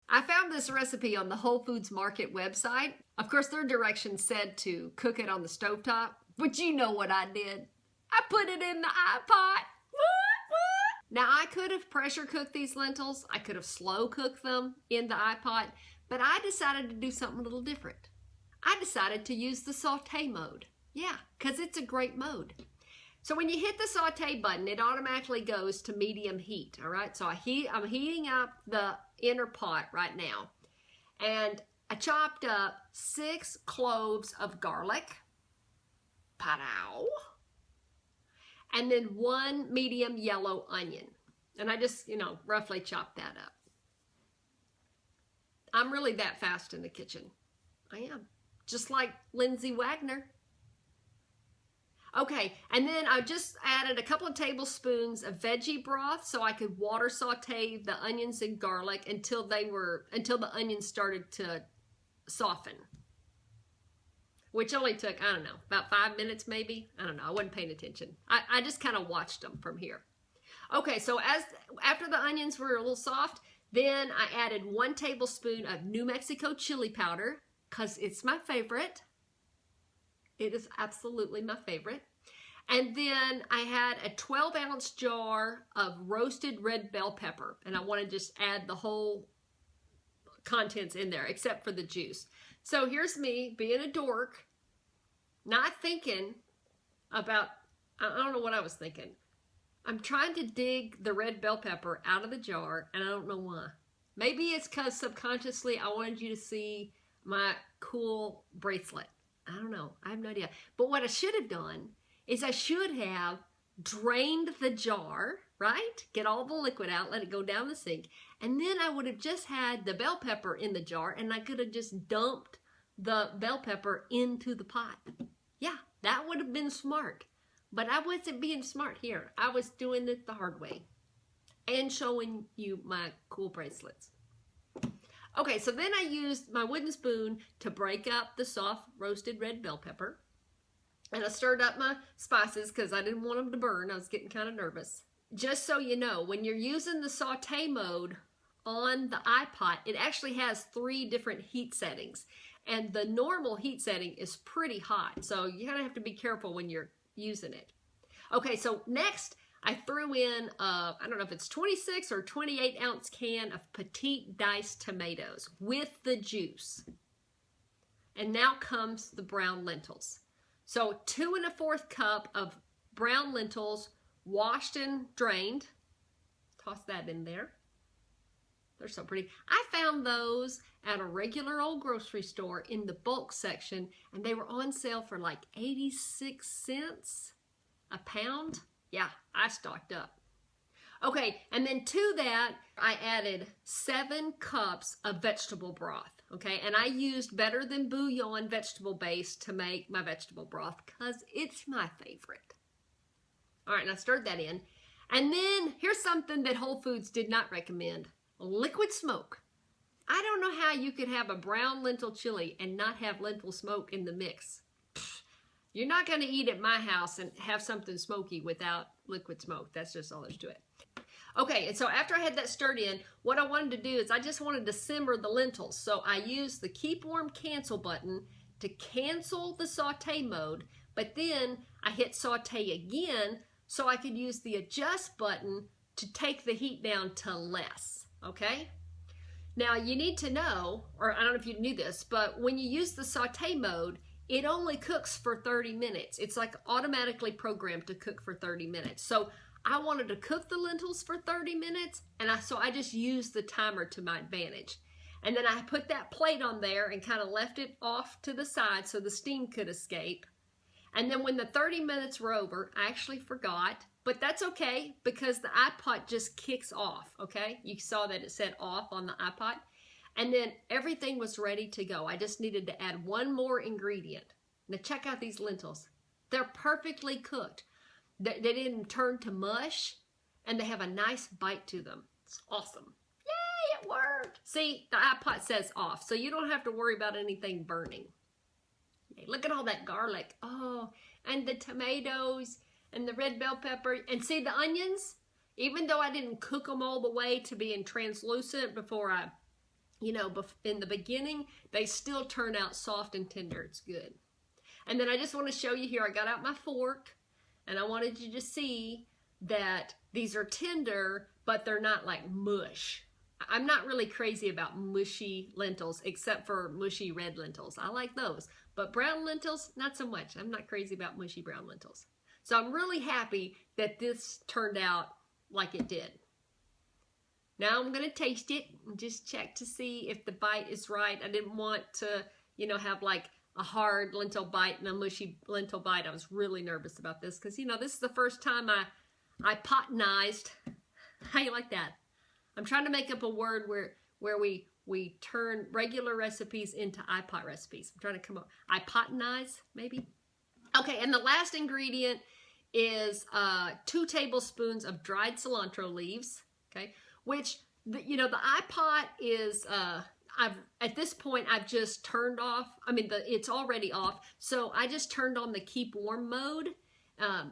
I found this recipe on the Whole Foods Market website. Of course, their directions said to cook it on the stovetop, but you know what I did. I put it in the iPot. Now, I could have pressure cooked these lentils. I could have slow cooked them in the iPot, but I decided to do something a little different. I decided to use the saute mode. Yeah, because it's a great mode. So when you hit the saute button, it automatically goes to medium heat, all right? So I'm heating up the inner pot right now. And I chopped up 6 cloves of garlic. Pow! And then 1 medium yellow onion. And I just, roughly chopped that up. I'm really that fast in the kitchen. I am. Just like Lindsay Wagner. Okay, and then I just added a couple of tablespoons of veggie broth so I could water saute the onions and garlic until the onions started to soften. Which only took, I don't know, about 5 minutes maybe. I don't know, I wasn't paying attention. I just kind of watched them from here. Okay, so after the onions were a little soft, then I added 1 tablespoon of New Mexico chili powder, because it's my favorite. It is absolutely my favorite. And then I had a 12-ounce jar of roasted red bell pepper. And I want to just add the whole contents in there, except for the juice. So here's me being a dork, not thinking about, I don't know what I was thinking. I'm trying to dig the red bell pepper out of the jar, and I don't know why. Maybe it's because subconsciously I wanted you to see my cool bracelet. I don't know. I have no idea. But what I should have done is I should have drained the jar, right? Get all the liquid out, let it go down the sink. And then I would have just had the bell pepper in the jar, and I could have just dumped the bell pepper into the pot. Yeah, that would have been smart. But I wasn't being smart here. I was doing it the hard way and showing you my cool bracelets. Okay, so then I used my wooden spoon to break up the soft roasted red bell pepper. And I stirred up my spices because I didn't want them to burn. I was getting kind of nervous. Just so you know, when you're using the saute mode on the iPot, it actually has 3 different heat settings. And the normal heat setting is pretty hot. So you kind of have to be careful when you're using it. Okay, so next I threw in, I don't know if it's 26 or 28 ounce can of petite diced tomatoes with the juice. And now comes the brown lentils. So 2 1/4 cup of brown lentils, washed and drained. Toss that in there. They're so pretty. I found those at a regular old grocery store in the bulk section, and they were on sale for like 86 cents a pound. Yeah, I stocked up. Okay, and then to that, I added 7 cups of vegetable broth. Okay, and I used Better Than Bouillon vegetable base to make my vegetable broth because it's my favorite. All right, and I stirred that in. And then here's something that Whole Foods did not recommend. Liquid smoke. I don't know how you could have a brown lentil chili and not have lentil smoke in the mix. You're not going to eat at my house and have something smoky without liquid smoke. That's just all there's to it. Okay, and so after I had that stirred in, what I wanted to do is I just wanted to simmer the lentils. So I used the Keep Warm Cancel button to cancel the saute mode, but then I hit saute again so I could use the adjust button to take the heat down to less, okay? Now you need to know, or I don't know if you knew this, but when you use the saute mode, it only cooks for 30 minutes. It's like automatically programmed to cook for 30 minutes. So I wanted to cook the lentils for 30 minutes, and so I just used the timer to my advantage. And then I put that plate on there and kind of left it off to the side so the steam could escape. And then when the 30 minutes were over, I actually forgot, but that's okay because the iPot just kicks off, okay? You saw that it said off on the iPot. And then everything was ready to go. I just needed to add 1 more ingredient. Now check out these lentils. They're perfectly cooked. They didn't turn to mush, and they have a nice bite to them. It's awesome. Yay, it worked. See, the iPot says off, so you don't have to worry about anything burning. Yay, look at all that garlic. Oh, and the tomatoes, and the red bell pepper. And see the onions? Even though I didn't cook them all the way to being translucent before I you know, in the beginning, they still turn out soft and tender. It's good. And then I just want to show you here, I got out my fork, and I wanted you to see that these are tender, but they're not like mush. I'm not really crazy about mushy lentils, except for mushy red lentils. I like those. But brown lentils, not so much. I'm not crazy about mushy brown lentils. So I'm really happy that this turned out like it did. Now I'm going to taste it and just check to see if the bite is right. I didn't want to, you know, have like a hard lentil bite and a mushy lentil bite. I was really nervous about this because, you know, this is the first time I botanized. How you like that? I'm trying to make up a word where we turn regular recipes into iPot recipes. I'm trying to come up. iPotinize, maybe? Okay, and the last ingredient is 2 tablespoons of dried cilantro leaves, okay? Which, you know, the iPot is, at this point, I've just turned off. I mean, it's already off. So I just turned on the keep warm mode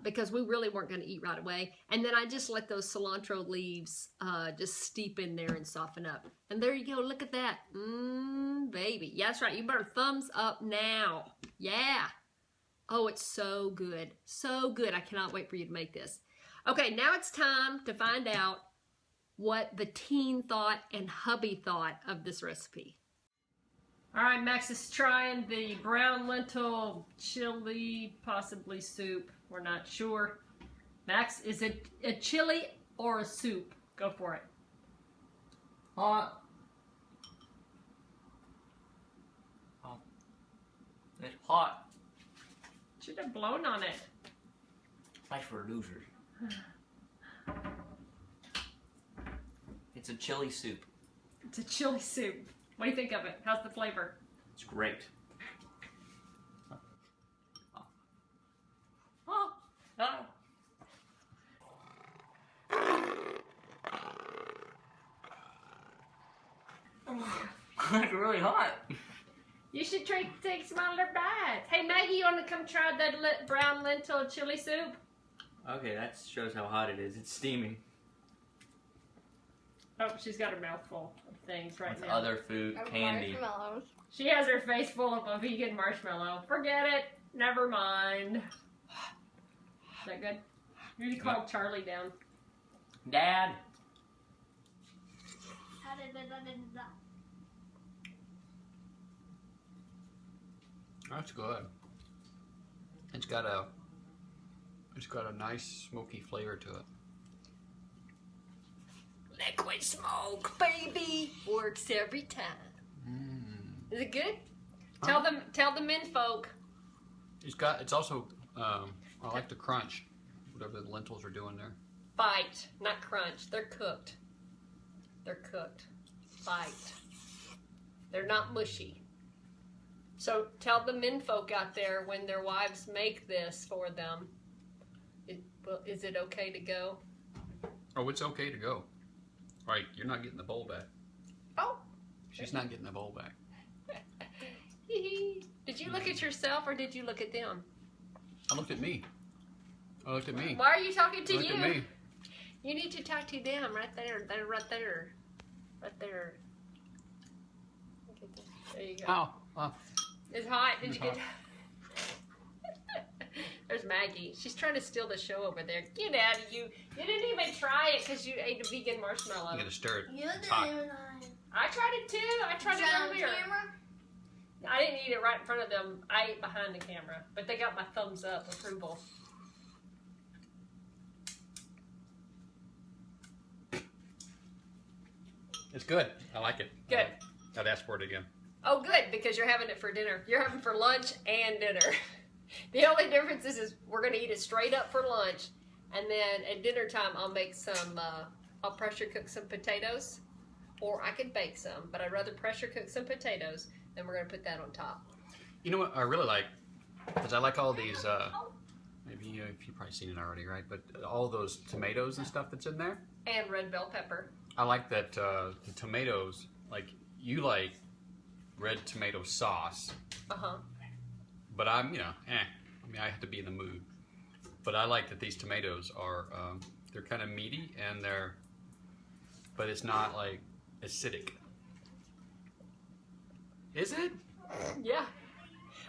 because we really weren't going to eat right away. And then I just let those cilantro leaves just steep in there and soften up. And there you go. Look at that. Baby. Yeah, that's right. You better thumbs up now. Yeah. Oh, it's so good. So good. I cannot wait for you to make this. Okay, now it's time to find out what the teen thought and hubby thought of this recipe. All right, Max is trying the brown lentil chili, possibly soup. We're not sure. Max, is it a chili or a soup? Go for it. Hot. It's hot. Should have blown on it. Nice for losers. It's a chili soup. It's a chili soup. What do you think of it? How's the flavor? It's great. It's really hot. You should take some other bites. Hey Maggie, you want to come try that brown lentil chili soup? Okay, that shows how hot it is. It's steaming. Oh, she's got her mouth full of things right With now. other food, candy. Marshmallows. She has her face full of a vegan marshmallow. Forget it. Never mind. Is that good? You need to call Charlie down. Dad. That's good. It's got a nice smoky flavor to it. Liquid smoke, baby, works every time. Is it good? Tell the men folk. It's also I like the crunch, whatever the lentils are doing there. Bite, not crunch. They're cooked. They're cooked. Bite. They're not mushy. So tell the men folk out there when their wives make this for them, is it okay to go? Oh, it's okay to go. Right, you're not getting the bowl back. Oh. She's not getting the bowl back. Did you look at yourself or did you look at them? I looked at me. I looked at me. Why are you talking to I looked you? at me. You need to talk to them right there. They're right there. Right there. Look at this. There you go. Oh. It's hot. Did It's you get There's Maggie. She's trying to steal the show over there. Get out of you. You didn't even try it because you ate a vegan marshmallow. You gotta stir it. You It's hot. didn't even I tried it too. I tried it on earlier. camera? I didn't eat it right in front of them. I ate behind the camera. But they got my thumbs up approval. It's good. I like it. Good. I'd ask for it again. Oh, good, because you're having it for dinner. You're having for lunch and dinner. The only difference is we're going to eat it straight up for lunch, and then at dinner time I'll make some, I'll pressure cook some potatoes, or I could bake some, but I'd rather pressure cook some potatoes, then we're going to put that on top. You know what I really like? Because I like all these, maybe you've probably seen it already, right? But all those tomatoes and stuff that's in there. And red bell pepper. I like that the tomatoes, like you like red tomato sauce. Uh-huh. But I'm, you know, I mean, I have to be in the mood. But I like that these tomatoes are, they're kind of meaty and but it's not like acidic. Is it? Yeah.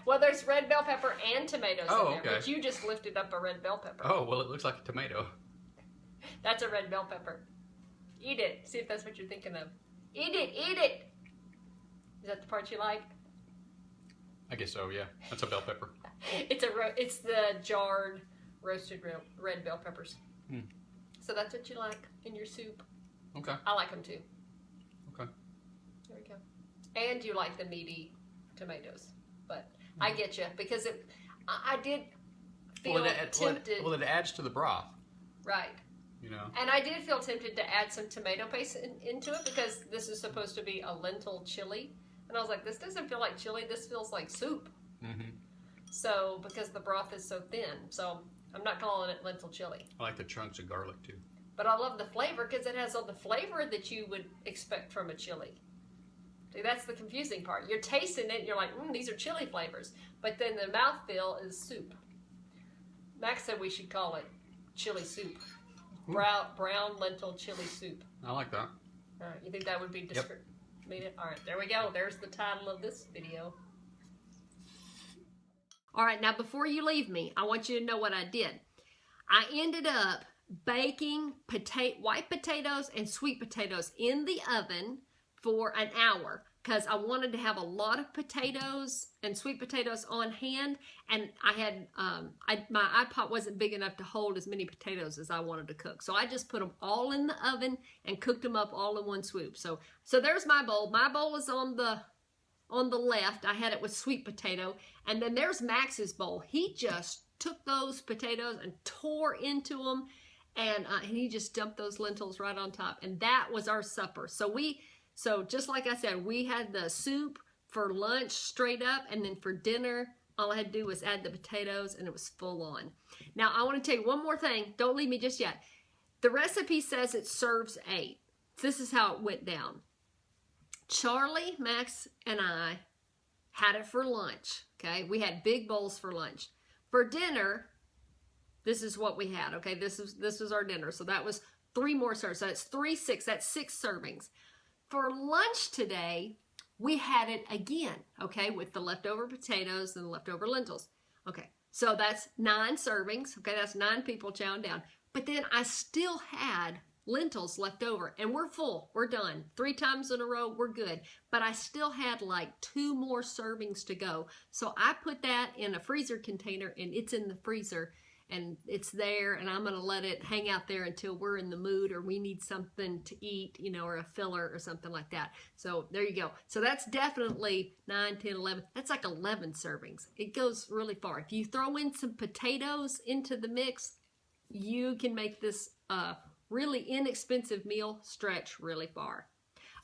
Well, there's red bell pepper and tomatoes in there, okay. but you just lifted up a red bell pepper. Oh, well, it looks like a tomato. That's a red bell pepper. Eat it. See if that's what you're thinking of. Eat it. Eat it. Is that the part you like? I guess so, yeah. That's a bell pepper. It's the jarred roasted red bell peppers. Hmm. So that's what you like in your soup. Okay. I like them too. Okay. There we go. And you like the meaty tomatoes. But I get you because I did feel tempted. Well, it adds to the broth. Right. You know. And I did feel tempted to add some tomato paste into it because this is supposed to be a lentil chili. And I was like, this doesn't feel like chili. This feels like soup. Mm-hmm. So, because the broth is so thin. So, I'm not calling it lentil chili. I like the chunks of garlic, too. But I love the flavor because it has all the flavor that you would expect from a chili. See, that's the confusing part. You're tasting it and you're like, these are chili flavors. But then the mouthfeel is soup. Max said we should call it chili soup. Brown lentil chili soup. I like that. All right, you think that would be Yep. All right, there we go. There's the title of this video. All right, now before you leave me, I want you to know what I did. I ended up baking white potatoes and sweet potatoes in the oven for an hour because I wanted to have a lot of potatoes and sweet potatoes on hand, and I had my iPot wasn't big enough to hold as many potatoes as I wanted to cook, so I just put them all in the oven and cooked them up all in one swoop. So there's my bowl. My bowl is on the left. I had it with sweet potato, and then there's Max's bowl. He just took those potatoes and tore into them, and he just dumped those lentils right on top, and that was our supper. So just like I said, we had the soup for lunch straight up, and then for dinner, all I had to do was add the potatoes, and it was full on. Now, I want to tell you one more thing. Don't leave me just yet. The recipe says it serves 8. This is how it went down. Charlie, Max, and I had it for lunch, okay? We had big bowls for lunch. For dinner, this is what we had, okay? This was our dinner. So that was 3 more servings. So that's 3, 6. That's 6 servings. For lunch today, we had it again, okay, with the leftover potatoes and the leftover lentils. Okay, so that's 9 servings. Okay, that's 9 people chowing down. But then I still had lentils left over, and we're full. We're done. 3 times in a row, we're good. But I still had like 2 more servings to go. So I put that in a freezer container, and it's in the freezer. And it's there, and I'm going to let it hang out there until we're in the mood or we need something to eat, you know, or a filler or something like that. So there you go. So that's definitely 9, 10, 11. That's like 11 servings. It goes really far. If you throw in some potatoes into the mix, you can make this really inexpensive meal stretch really far.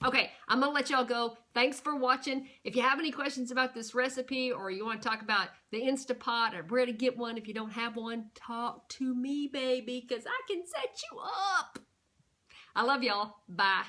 Okay, I'm going to let y'all go. Thanks for watching. If you have any questions about this recipe or you want to talk about the Instapot or where to get one if you don't have one, talk to me, baby, because I can set you up. I love y'all. Bye.